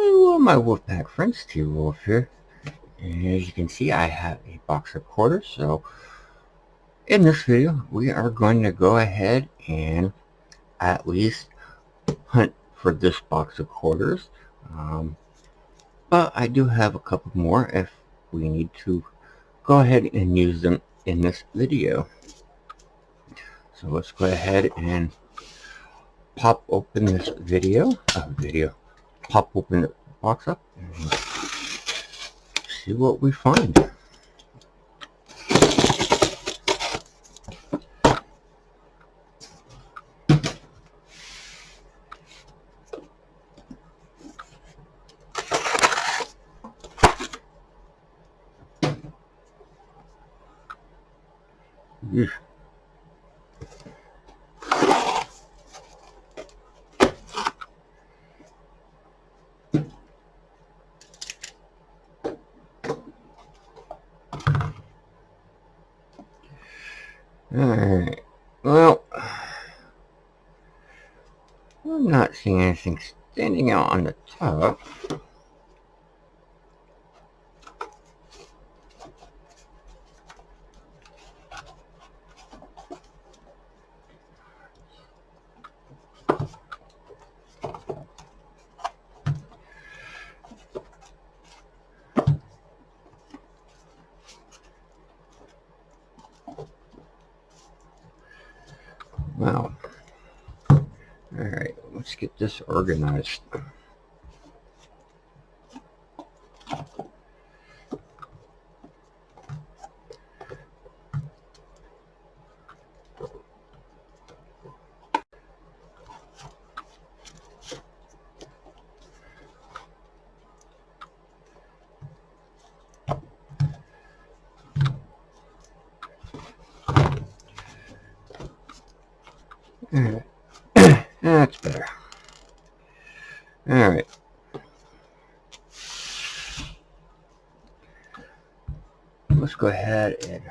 Hello, my Wolfpack friends, T-Wolf here. And as you can see, I have a box of quarters. So in this video, we are going to go ahead and at least hunt for this box of quarters. But I do have a couple more if we need to go ahead and use them in this video. So let's go ahead and pop open this pop open the box up and see what we find. Eesh. Alright, well, I'm not seeing anything standing out on the top. Wow. Alright, let's get this organized. Alright. That's better. Alright. Let's go ahead and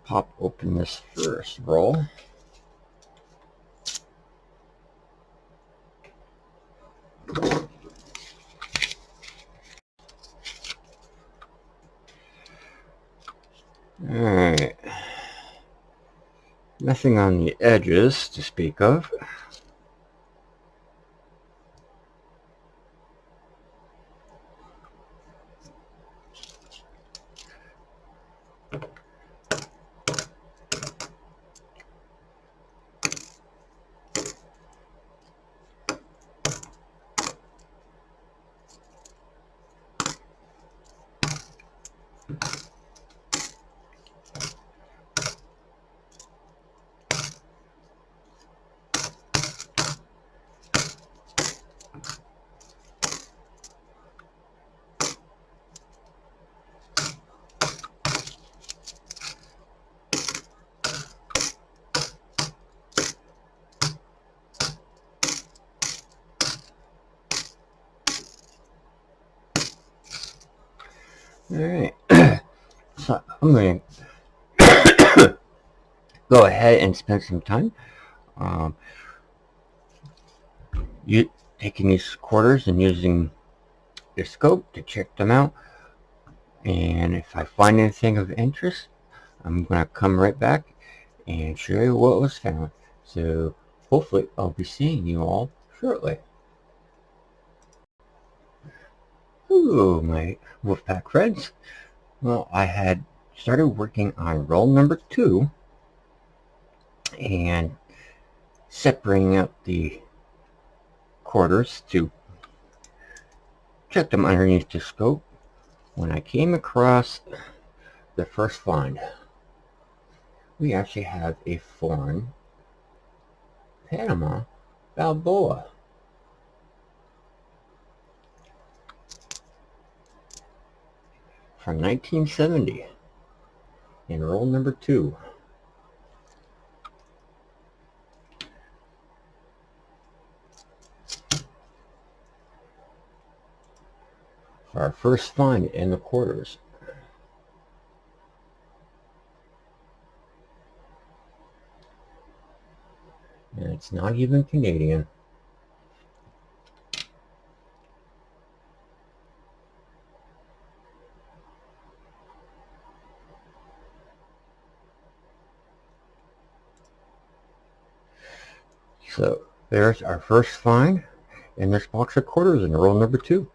pop open this first roll. Alright. Nothing on the edges to speak of. Alright. So I'm going to go ahead and spend some time taking these quarters and using the scope to check them out. And if I find anything of interest, I'm going to come right back and show you what was found. So hopefully I'll be seeing you all shortly. Hello, my Wolfpack friends. Well, I had started working on roll number 2 and separating out the quarters to check them underneath the scope when I came across the first find. We actually have a foreign Panama Balboa. From 1970 in roll number 2. For our first find in the quarters. And it's not even Canadian. So there's our first find in this box of quarters in roll number 2.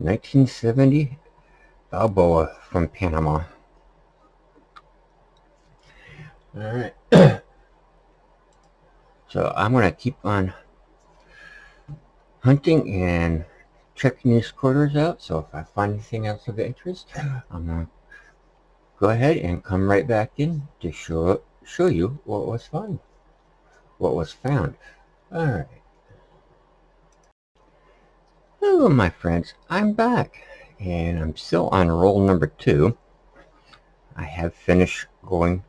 1970 Balboa from Panama. Alright. So I'm going to keep on hunting and checking these quarters out. So if I find anything else of interest, I'm going to go ahead and come right back in to show you what was found. Alright. Hello my friends, I'm back and I'm still on roll number 2. I have finished going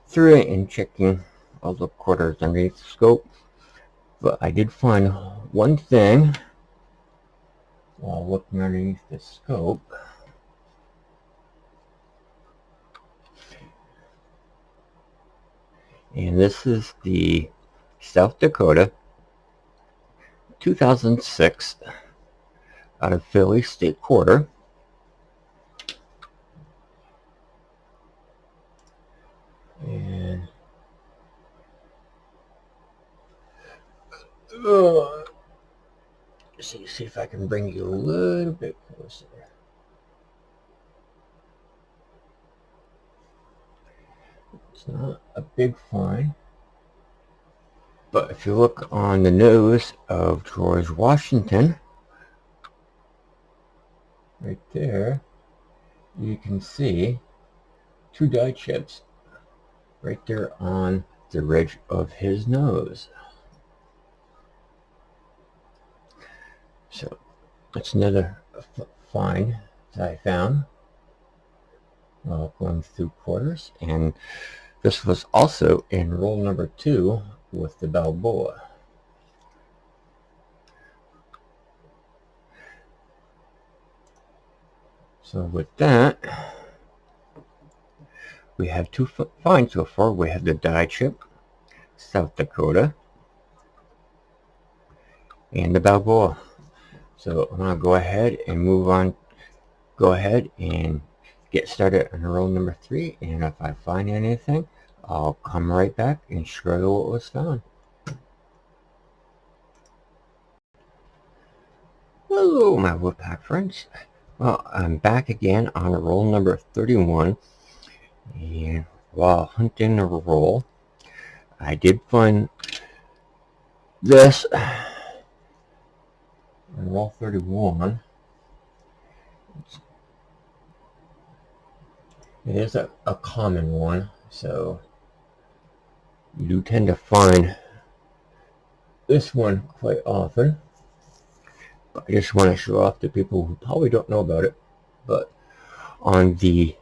through it and checking all the quarters underneath the scope, but I did find one thing while looking underneath the scope. And this is the South Dakota 2006 out of Philly State Quarter. And see if I can bring you a little bit closer. It's not a big find, but if you look on the nose of George Washington, right there, you can see 2 die chips right there on the ridge of his nose. So that's another find that I found while going through quarters, and this was also in roll number 2 with the Balboa. So with that, we have 2 finds so far. We have the die chip, South Dakota, and the Balboa. So I'm going to go ahead and move on. Go ahead and get started on roll number 3, and if I find anything, I'll come right back and show you what was found. Hello my Woodpack friends. Well, I'm back again on roll number 31, and while hunting the roll, I did find this on roll 31. It is a common one, so you do tend to find this one quite often. But I just want to show off to people who probably don't know about it. But on the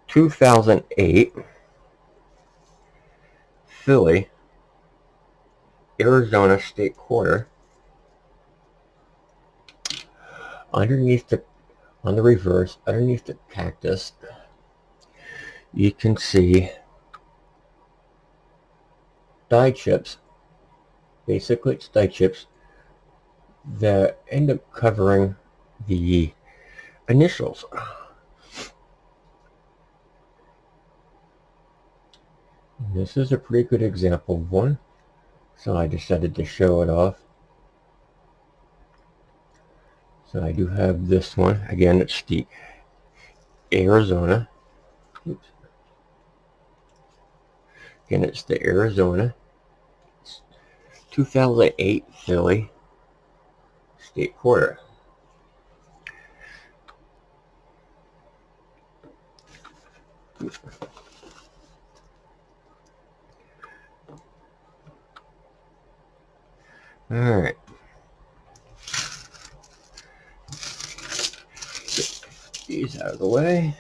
2008 Philly, Arizona State Quarter, underneath the, on the reverse, underneath the cactus, you can see die chips. Basically, it's die chips that end up covering the initials. And this is a pretty good example of one, so I decided to show it off. So I do have this one. Again, it's the Arizona. Oops. Again, it's the Arizona 2008 Philly State Quarter. Alright. Get these out of the way.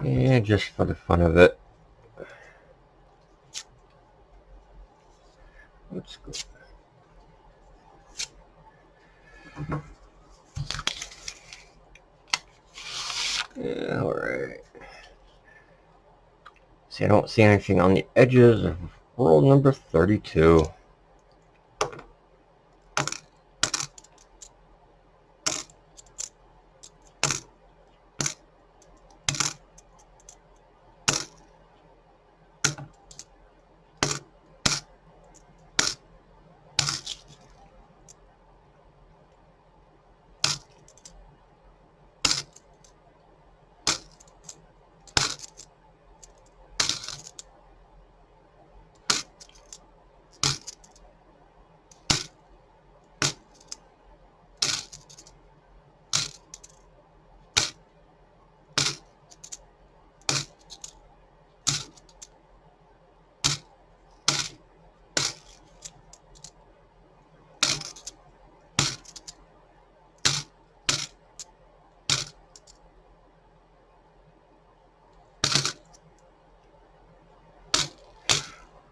And just for the fun of it, let's go. See, I don't see anything on the edges of roll number 32.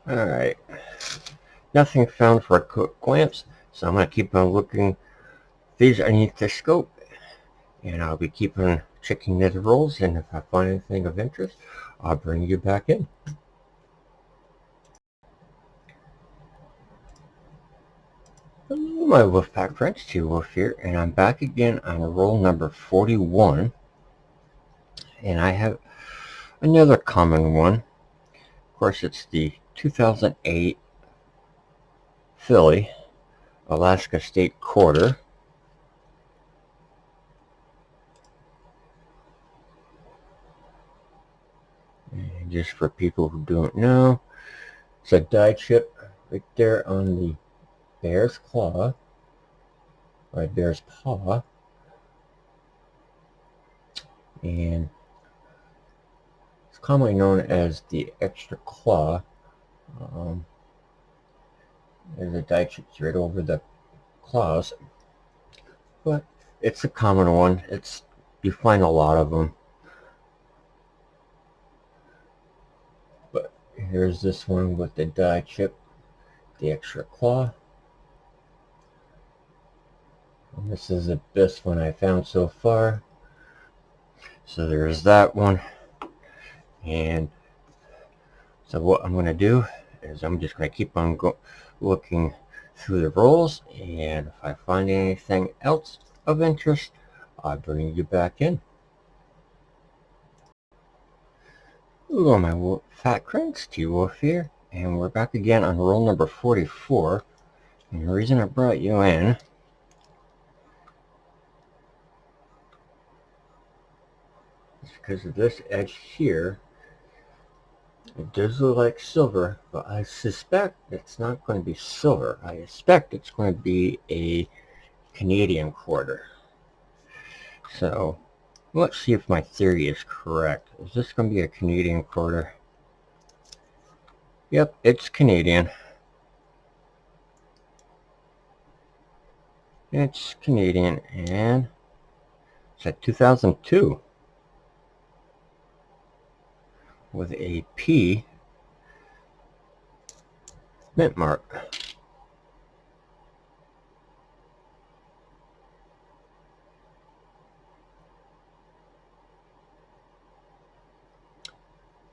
Alright, nothing found for a quick glance, so I'm going to keep on looking these underneath the scope, and I'll be keeping checking the rolls, and if I find anything of interest, I'll bring you back in. Hello, my Wolfpack friends, T-Wolf here, and I'm back again on roll number 41, and I have another common one. Of course, it's the 2008 Philly Alaska State Quarter. And just for people who don't know, it's a die chip right there on the bear's claw, or bear's paw, and it's commonly known as the extra claw. There's a die chip right over the claws, but it's a common one. You find a lot of them. But here's this one with the die chip, the extra claw. And this is the best one I found so far. So there's that one. And so what I'm going to do is I'm just going to keep on looking through the rolls, and if I find anything else of interest, I'll bring you back in. Hello, my fat cranks, T-Wolf here, and we're back again on roll number 44. And the reason I brought you in is because of this edge here. It does look like silver, but I suspect it's not going to be silver. I suspect it's going to be a Canadian quarter. So let's see if my theory is correct. Is this going to be a Canadian quarter? Yep, it's Canadian. It's Canadian, and it's at 2002 with a P mint mark.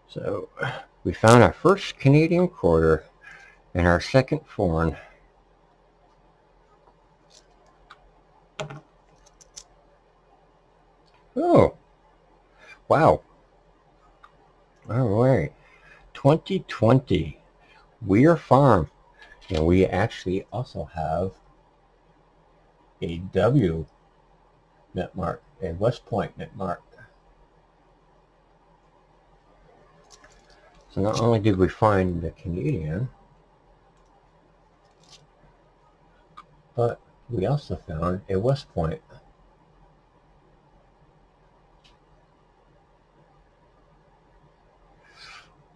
So we found our first Canadian quarter and our second foreign. Oh, wow. All right. 2020 Weir Farm. And we actually also have a W mint mark, a West Point mint mark. So not only did we find the Canadian, but we also found a West Point.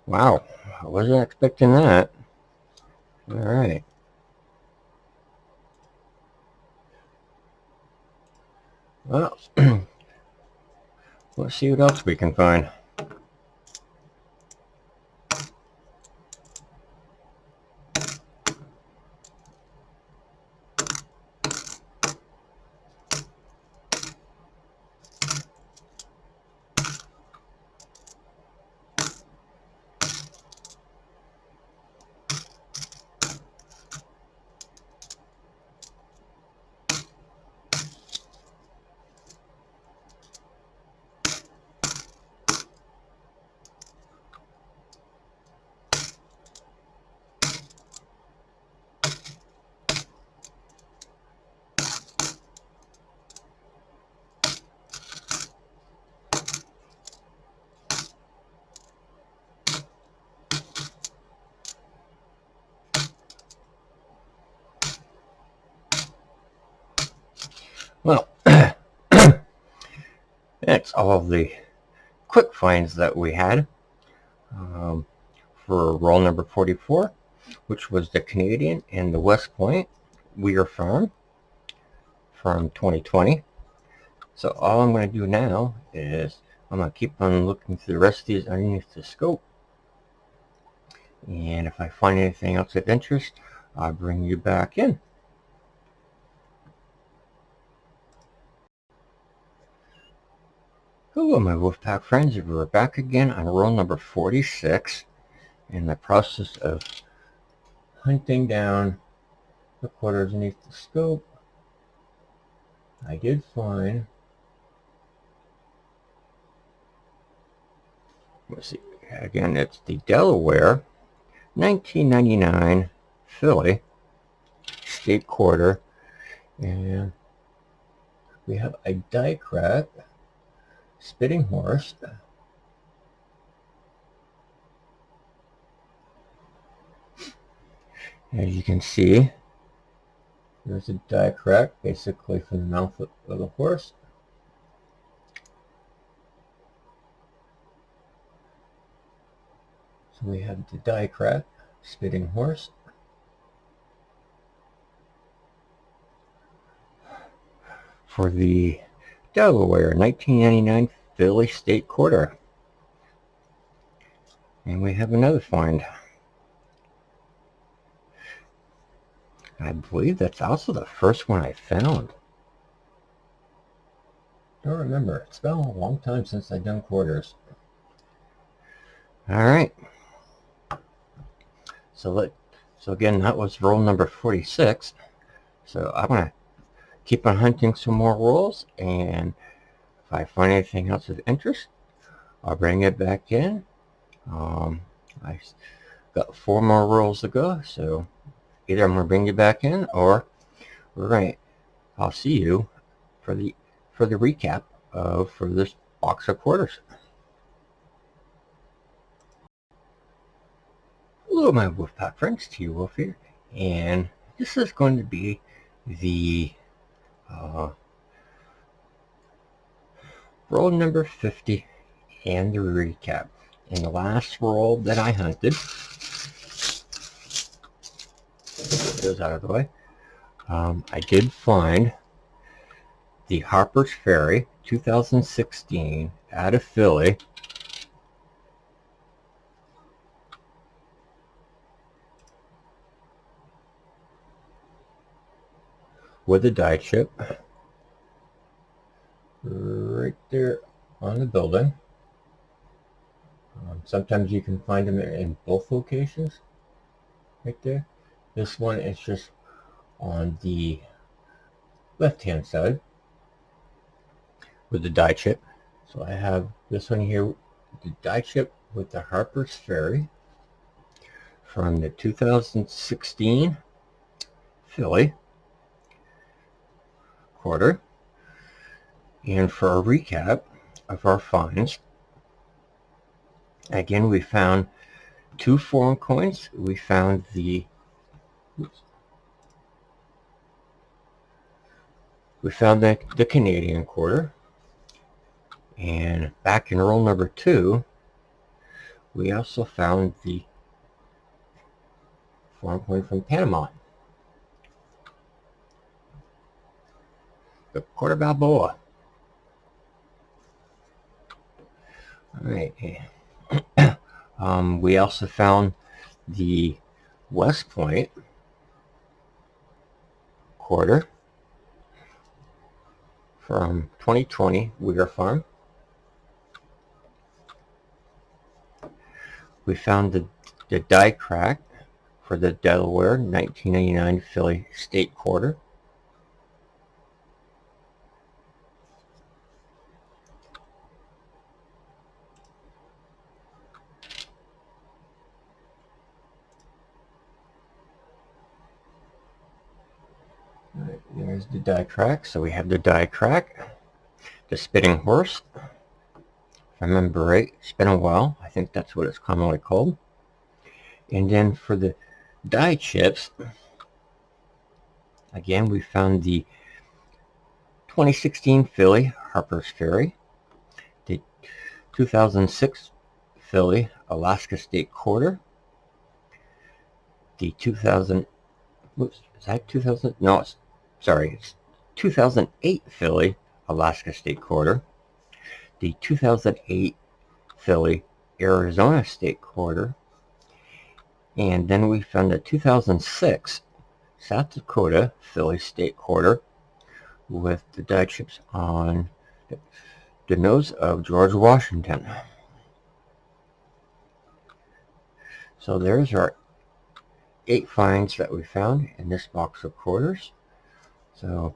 Wow, I wasn't expecting that. All right. Well, let's see what else we can find. Well, that's all the quick finds that we had for roll number 44, which was the Canadian and the West Point Weir Farm from 2020. So all I'm going to do now is I'm going to keep on looking through the rest of these underneath the scope. And if I find anything else of interest, I'll bring you back in. Hello, my Wolfpack friends. We're back again on roll number 46 in the process of hunting down the quarters beneath the scope. I did find, let's see, again, it's the Delaware 1999 Philly State Quarter, and we have a die crack spitting horse. As you can see, there's a die crack basically from the mouth of the horse. So we have the die crack spitting horse. For the Delaware 1999 Philly State Quarter. And we have another find. I believe that's also the first one I found. Don't remember. It's been a long time since I've done quarters. Alright. So again, that was roll number 46. So I'm going to keep on hunting some more rolls, and if I find anything else of interest, I'll bring it back in. I got 4 more rolls to go, so either I'm going to bring you back in, or I'll see you for the recap for this box of quarters. Hello, my Wolfpack friends, T-Wolf here, and this is going to be the roll number 50 and the recap. In the last roll that I hunted, get those out of the way, I did find the Harper's Ferry 2016 out of Philly with a die chip right there on the building. Sometimes you can find them in both locations right there. This one is just on the left hand side with the die chip. So I have this one here, the die chip with the Harper's Ferry from the 2016 Philly Quarter. And for a recap of our finds, again, we found 2 foreign coins. We found the Canadian quarter, and back in roll number 2, we also found the foreign coin from Panama, the quarter Balboa. All right. We also found the West Point quarter from 2020 Weir Farm. We found the die crack for the Delaware 1999 Philly State Quarter. Right, there's the die crack. So we have the die crack, the spitting horse. If I remember right, it's been a while. I think that's what it's commonly called. And then for the die chips, again, we found the 2016 Philly Harper's Ferry, the 2006 Philly Alaska State Quarter, the 2000, oops, is that 2000? No, sorry, it's 2008 Philly Alaska State Quarter, the 2008 Philly Arizona State Quarter, and then we found the 2006 South Dakota Philly State Quarter with the die chips on the nose of George Washington. So there's our 8 finds that we found in this box of quarters. So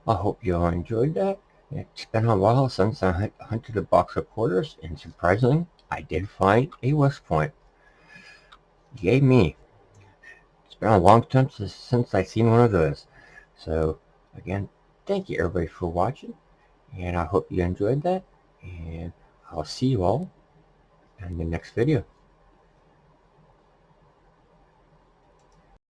I hope you all enjoyed that. It's been a while since I hunted a box of quarters, and surprisingly, I did find a West Point. Yay me. It's been a long time since I've seen one of those. So again, thank you everybody for watching, and I hope you enjoyed that, and I'll see you all in the next video.